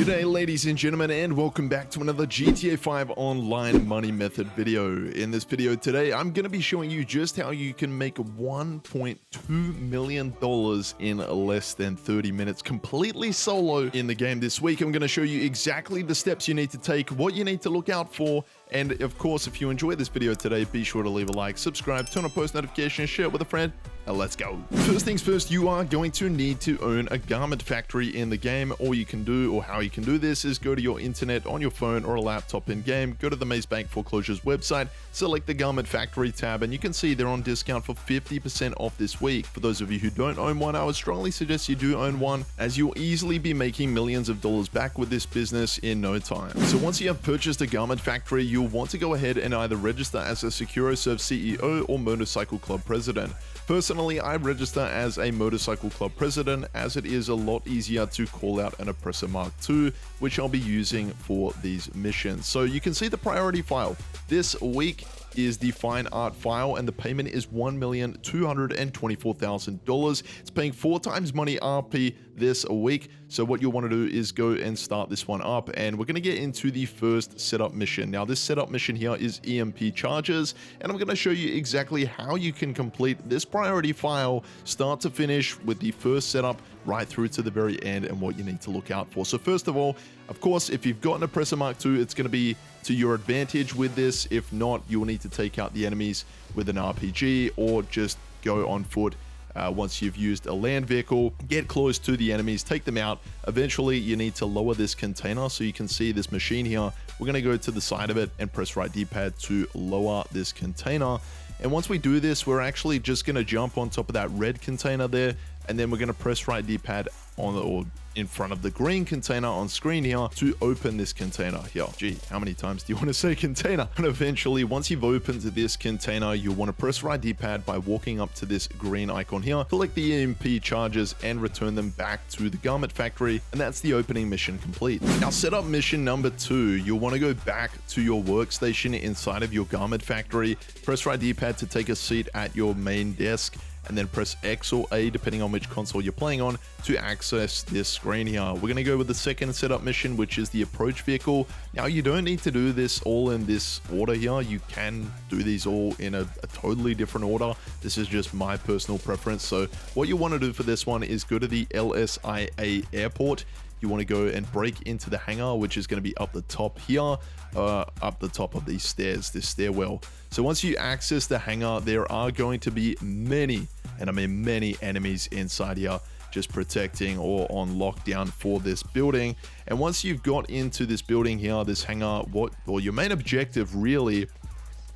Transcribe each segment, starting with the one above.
G'day ladies and gentlemen, and welcome back to another GTA 5 online money method video. In this video today, I'm going to be showing you just how you can make $1.2 million in less than 30 minutes completely solo in the game. This week, I'm going to show you exactly the steps you need to take, what you need to look out for, and of course, if you enjoyed this video today, be sure to leave a like, subscribe, turn on post notifications, share it with a friend, and let's go. First things first, you are going to need to own a garment factory in the game. All you can do, or how you can do this, is go to your internet on your phone or a laptop in game, go to the Maze Bank Foreclosures website, select the garment factory tab, and you can see they're on discount for 50% off this week. For those of you who don't own one, I would strongly suggest you do own one, as you'll easily be making millions of dollars back with this business in no time. So once you have purchased a garment factory, you'll want to go ahead and either register as a SecuroServe CEO or Motorcycle Club President. Personally, I register as a Motorcycle Club President, as it is a lot easier to call out an Oppressor Mark II, which I'll be using for these missions. So you can see the priority file. This week is the fine art file, and the payment is $1,224,000. It's paying 4 times money RP this week. So what you'll want to do is go and start this one up, and we're going to get into the first setup mission. Now, this setup mission here is EMP charges, and I'm going to show you exactly how you can complete this priority file start to finish with the first setup right through to the very end, and what you need to look out for. So first of all, of course, if you've got an Oppressor Mark II, it's going to be to your advantage with this. If not, you'll need to take out the enemies with an RPG, or just go on foot. Once you've used a land vehicle, get close to the enemies, take them out. Eventually, you need to lower this container. So you can see this machine here. We're going to go to the side of it and press right D-pad to lower this container. And once we do this, we're actually just going to jump on top of that red container there, and then we're going to press right D-pad on or in front of the green container on screen here to open this container here. Gee, how many times do you want to say container? And eventually, once you've opened this container, you'll want to press right D-pad by walking up to this green icon here, collect the EMP charges, and return them back to the garment factory. And that's the opening mission complete. Now, setup mission number 2, you'll want to go back to your workstation inside of your garment factory, press right D-pad to take a seat at your main desk, and then press X or A depending on which console you're playing on to access this screen here. We're going to go with the second setup mission, which is the approach vehicle. Now, you don't need to do this all in this order here. You can do these all in a totally different order. This is just my personal preference. So what you want to do for this one is go to the LSIA airport. You want to go and break into the hangar, which is going to be up the top here, up the top of these stairs, this stairwell. So once you access the hangar, there are going to be many, and I mean many, enemies inside here, just protecting or on lockdown for this building. And once you've got into this building here, this hangar, your main objective really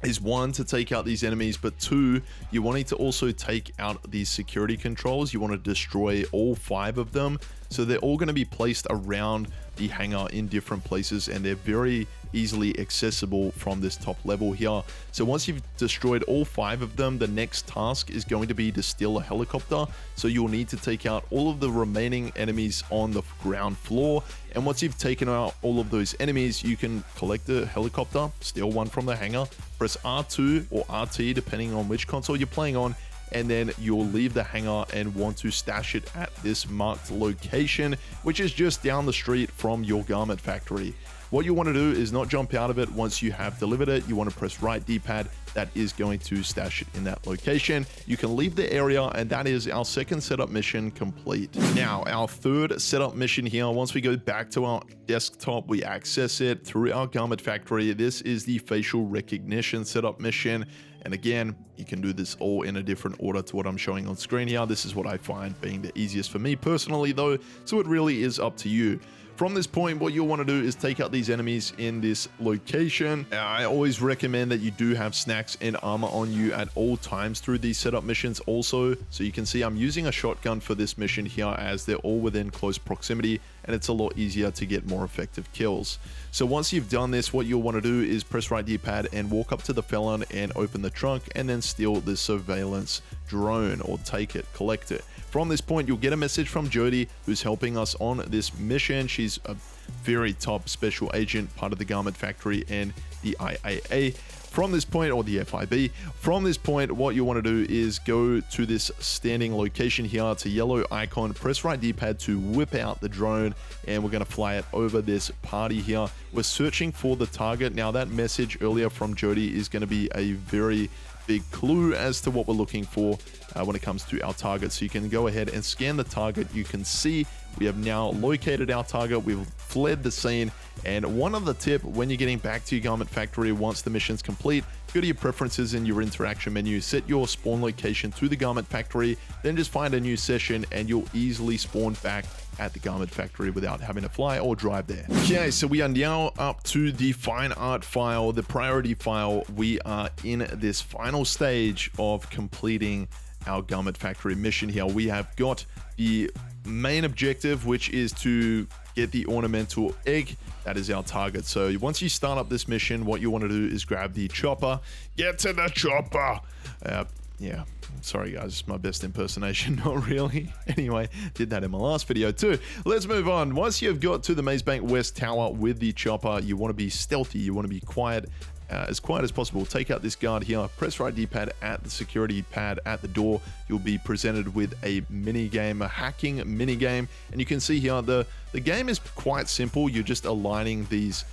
is 1, to take out these enemies, but 2, you wanting to also take out these security controls. You want to destroy all 5 of them. So they're all going to be placed around the hangar in different places, and they're very easily accessible from this top level here. So once you've destroyed all 5 of them, the next task is going to be to steal a helicopter. So you'll need to take out all of the remaining enemies on the ground floor. And once you've taken out all of those enemies, you can collect the helicopter, steal one from the hangar, press R2 or RT depending on which console you're playing on, and then you'll leave the hangar and want to stash it at this marked location, which is just down the street from your garment factory. What you want to do is not jump out of it once you have delivered it. You want to press right D-pad. That is going to stash it in that location. You can leave the area, and that is our second setup mission complete. Now, our third setup mission here, once we go back to our desktop, we access it through our garment factory. This is the facial recognition setup mission. And again, you can do this all in a different order to what I'm showing on screen here. This is what I find being the easiest for me personally though, so it really is up to you. From this point, what you'll want to do is take out these enemies in this location. I always recommend that you do have snacks and armor on you at all times through these setup missions also. So you can see I'm using a shotgun for this mission here, as they're all within close proximity, and it's a lot easier to get more effective kills. So once you've done this, what you'll want to do is press right D-pad and walk up to the felon and open the trunk, and then steal the surveillance drone, or take it, collect it. From this point, you'll get a message from Jody, who's helping us on this mission. She's a very top special agent, part of the garment factory, and the IAA. From this point, or the FIB, from this point, what you want to do is go to this standing location here. It's a yellow icon. Press right D-pad to whip out the drone, and we're going to fly it over this party here. We're searching for the target. Now, that message earlier from Jody is going to be a very big clue as to what we're looking for when it comes to our target. So you can go ahead and scan the target. You can see we have now located our target. We've fled the scene. And one other tip, when you're getting back to your garment factory once the mission's complete, go to your preferences in your interaction menu, set your spawn location to the garment factory, then just find a new session and you'll easily spawn back at the garment factory without having to fly or drive there. Okay, so we are now up to the fine art file, the priority file. We are in this final stage of completing our garment factory mission here. We have got the main objective, which is to get the ornamental egg. That is our target. So once you start up this mission, what you want to do is grab the chopper. Get to the chopper. Yeah, sorry guys, it's my best impersonation, not really. Anyway, did that in my last video too. Let's move on. Once you've got to the Maze Bank West Tower with the chopper, you want to be stealthy, you want to be quiet as possible. Take out this guard here, press right D-pad at the security pad at the door. You'll be presented with a mini game, a hacking mini game, and you can see here the game is quite simple. You're just aligning these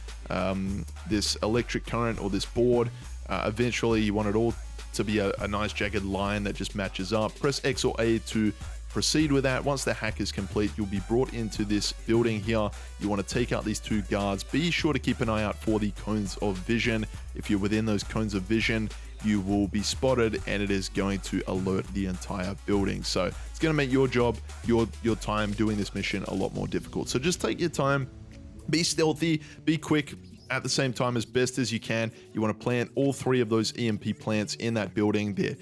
this electric current or this board. Eventually you want it all to be a nice jagged line that just matches up. Press X or A to proceed with that. Once the hack is complete, you'll be brought into this building here. You want to take out these two guards. Be sure to keep an eye out for the cones of vision. If you're within those cones of vision, you will be spotted and it is going to alert the entire building. So it's going to make your job, your time doing this mission a lot more difficult. So just take your time, be stealthy, be quick. At the same time, as best as you can, you want to plant all three of those EMP plants in that building. They're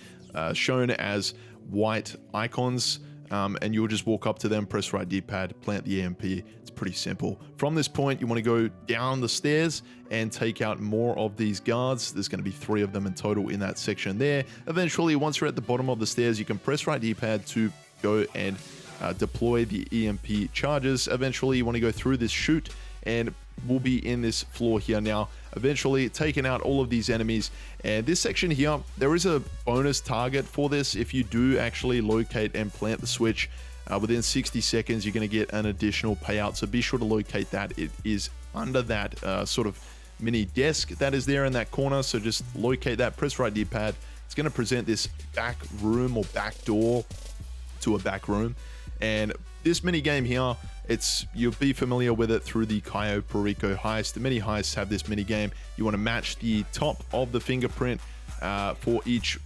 shown as white icons, and you'll just walk up to them, press right D-pad, plant the EMP. It's pretty simple. From this point, you want to go down the stairs and take out more of these guards. There's going to be 3 of them in total in that section there. Eventually, once you're at the bottom of the stairs, you can press right D-pad to go and deploy the EMP charges. Eventually, you want to go through this chute and we'll be in this floor here now, eventually taking out all of these enemies. And this section here, there is a bonus target for this. If you do actually locate and plant the switch within 60 seconds, you're going to get an additional payout, so be sure to locate that. It is under that sort of mini desk that is there in that corner, so just locate that, press right D-pad. It's going to present this back room or back door to a back room. And this mini game here, you'll be familiar with it through the Cayo Perico heist. The mini heists have this mini game. You want to match the top of the fingerprint for each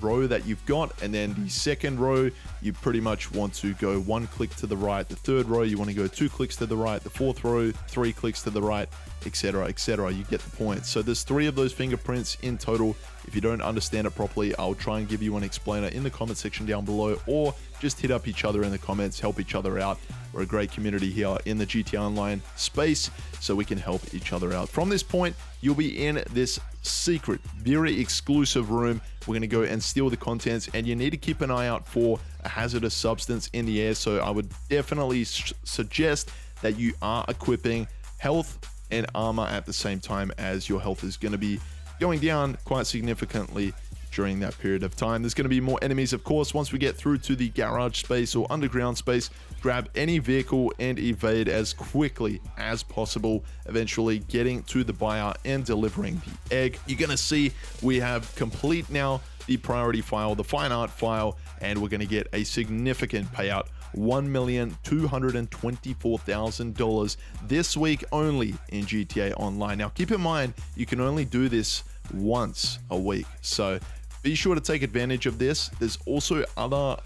row that you've got, and then the second row you pretty much want to go 1 click to the right. The third row you want to go 2 clicks to the right. The fourth row 3 clicks to the right, etc., etc. You get the point. So there's 3 of those fingerprints in total. If you don't understand it properly, I'll try and give you an explainer in the comment section down below, or just hit up each other in the comments, help each other out. We're a great community here in the GTA Online space, so we can help each other out. From this point, you'll be in this secret, very exclusive room. We're going to go and steal the contents, and you need to keep an eye out for a hazardous substance in the air. So I would definitely suggest that you are equipping health and armor at the same time, as your health is going to be going down quite significantly during that period of time. There's going to be more enemies, of course. Once we get through to the garage space or underground space, grab any vehicle and evade as quickly as possible, eventually getting to the buyer and delivering the egg. You're going to see we have complete now the priority file, the fine art file, and we're going to get a significant payout, $1,224,000 this week only in GTA Online. Now keep in mind, you can only do this once a week, so be sure to take advantage of this. There's also other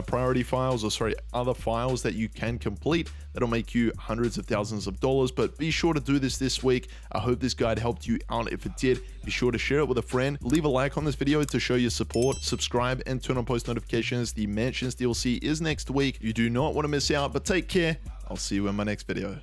priority files, or sorry, other files that you can complete that'll make you hundreds of thousands of dollars, but be sure to do this week. I hope this guide helped you out. If it did, be sure to share it with a friend, leave a like on this video to show your support, subscribe and turn on post notifications. The Mansions DLC is next week. You do not want to miss out, but take care. I'll see you in my next video.